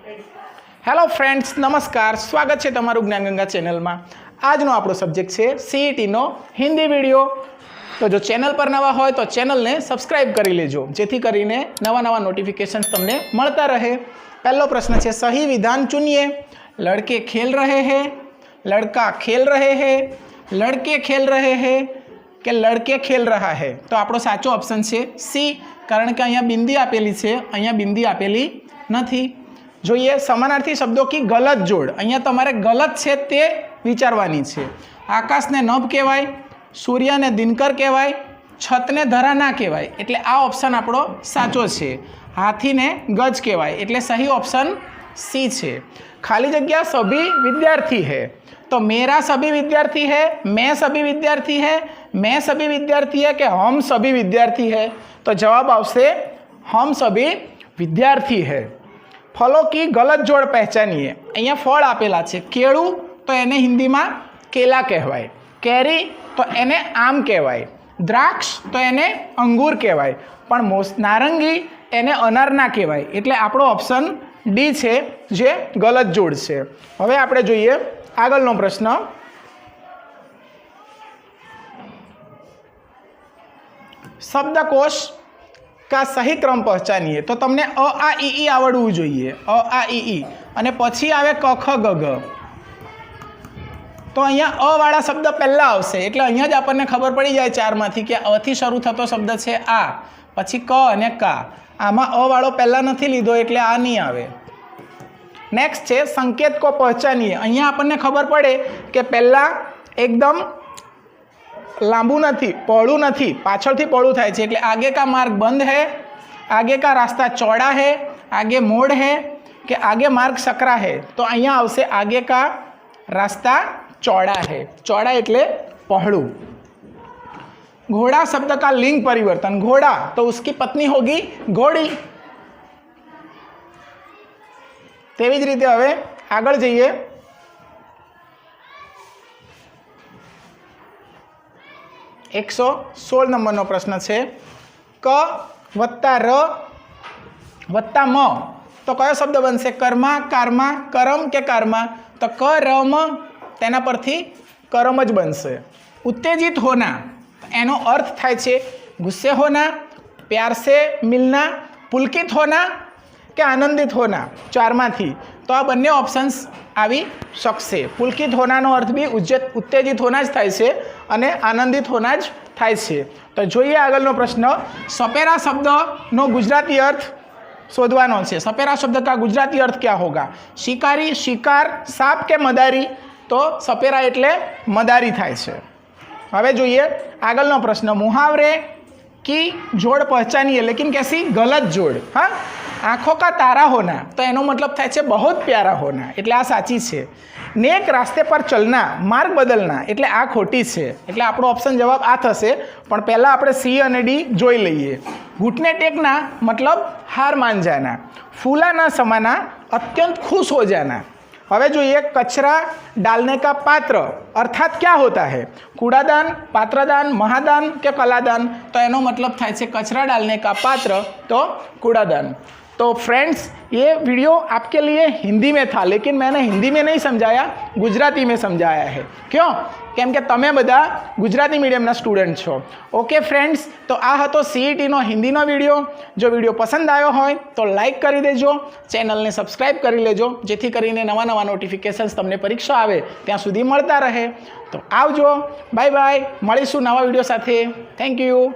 Hello friends, नमस्कार। स्वागत है तमारू ज्ञानगंगा चेनल में। आजनो आपणो सब्जेक्ट है सीईटी नो हिंदी वीडियो। तो जो चैनल पर नवा हो तो चैनल ने सब्सक्राइब कर लीजो, जेथी करीने नवा नवा नोटिफिकेशन तमने मळता रहे। पहलो प्रश्न है, सही विधान चुनिए। लड़के खेल रहे हैं, लड़का खेल रहे हैं, लड़के खेल रहे हैं के लड़के खेल रहा है। तो आपणो साचो ऑप्शन है सी, कारण के अहींया बिंदी आपेली है, अहींया बिंदी आपेली नथी। જોઈએ સમાનાર્થી શબ્દો કી ગલત જોડ। અહીંયા તમારે ગલત છે તે વિચારવાની છે। આકાશને નભ કહેવાય, સૂર્યને દિનકર કહેવાય, છતને ધરા ના કહેવાય, એટલે આ ઓપ્શન આપણો સાચો છે। હાથીને ગજ કહેવાય, એટલે સહી ઓપ્શન सी છે। ખાલી જગ્યા સભી વિદ્યાર્થી है, तो मेरा सभी विद्यार्थी है, मैं सभी विद्यार्थी है, मैं सभी विद्यार्थी है कि हम सभी विद्यार्थी है। तो जवाब आवशे हम सभी विद्यार्थी है। फलों की गलत जोड़ पहचानिए। अहींया फल आपेला छे, केळू तो एने हिंदी में केला कहवाय, केरी तो एने आम कहवाय, द्राक्ष तो एने अंगूर कहवाय, पण नारंगी एने अनार ना कहवाय। एटले आपणो ऑप्शन डी छे जे गलत जोड़ छे। हवे आपणे जोईए आगळनो प्रश्न। शब्दकोश का सही क्रम पहचानिए। तो तमने अ आ ई आवड़वू जोईए, अ आ ई अने पछी आवे क ख ग घ। तो अहींया अ वाळा शब्द पहला आवशे, एटले अहींया ज आपणने खबर पड़ी जाए चार मांथी कि अ थी शरू थतो शब्द छे आ, पछी क अने का। आमां अ वाळो पहला नथी लीधो एटले आ नहीं आवे। नेक्स्ट छे संकेत को पहचानिए। अहींया आपणने खबर पड़े कि पहला एकदम लांबू नहीं, पहोळू नहीं, पाछळथी पहोळू थाय छे, एटले आगे का मार्ग बंद है, आगे का रास्ता चौड़ा है, आगे मोड़ है कि आगे मार्ग सकरा है। तो अहींया आवशे आगे का रास्ता चौड़ा है। चौड़ा एटले पहोळू। घोड़ा शब्द का लिंग परिवर्तन। घोड़ा तो उसकी पत्नी होगी घोड़ी। तेवी ज रीते हवे आगळ जईए। 116 नंबर प्रश्न है, क वत्ता र वत्ता म। तो कयो शब्द बनशे? कर्मा, कारमा, करम के कारमा। तो क र म तेना परथी करम ज बनशे। उत्तेजित होना एनो अर्थ थाय छे गुस्से होना, प्यार से मिलना, पुलकित होना के आनंदित होना। चारमांथी तो आ बंने ऑप्शन्स आवी शकशे। पुलकित होना नो अर्थ भी उत्तेजित होना ज थाय छे अने आनंदित होना ज थाय छे। तो जोईए आगळनो प्रश्न। सपेरा शब्द नो गुजराती अर्थ शोधवानो छे। सपेरा शब्द का गुजराती अर्थ क्या होगा? शिकारी, शिकार, साप के मदारी। तो सपेरा एटले मदारी थाय छे। हवे जोईए आगळनो प्रश्न। मुहावरे की जोड़ पहचानिए, लेकिन कैसी? गलत जोड़। हाँ, आँखों का तारा होना तो एनो मतलब थाय छे बहुत प्यारा होना, एटले आ साची छे। नेक रास्ते पर चलना, मार्ग बदलना, एटले आ खोटी छे। एटले आपणो ऑप्शन जवाब आ थशे, पण पहला आपणे सी अने डी जोई लईए। घुटने टेकना मतलब हार मान जाना। फूला ना समाना, अत्यंत खुश हो जाना। हवे जोईए कचरा डालने का पात्र अर्थात क्या होता है? कूड़ादान, पात्रदान, महादान के कलादान। तो एनो मतलब थाय छे कचरा डालने का पात्र तो कूड़ादान। तो फ्रेंड्स, ये वीडियो आपके लिए हिंदी में था, लेकिन मैंने हिंदी में नहीं समझाया, गुजराती में समझाया है। क्यों? केम के तमे बधा गुजराती मीडियमना स्टूडेंट छो। ओके फ्रेंड्स, तो आ हतो सीईटी नो हिंदी नो वीडियो। जो वीडियो पसंद आयो होय तो लाइक करी देजो, चेनल ने सब्सक्राइब करी लेजो, जेथी करीने नवा नवा नोटिफिकेशन्स तमने परीक्षा आवे त्यां सुधी मळता रहे। तो आवजो, बाय बाय, मळीशुं नवा वीडियो साथे। Thank you.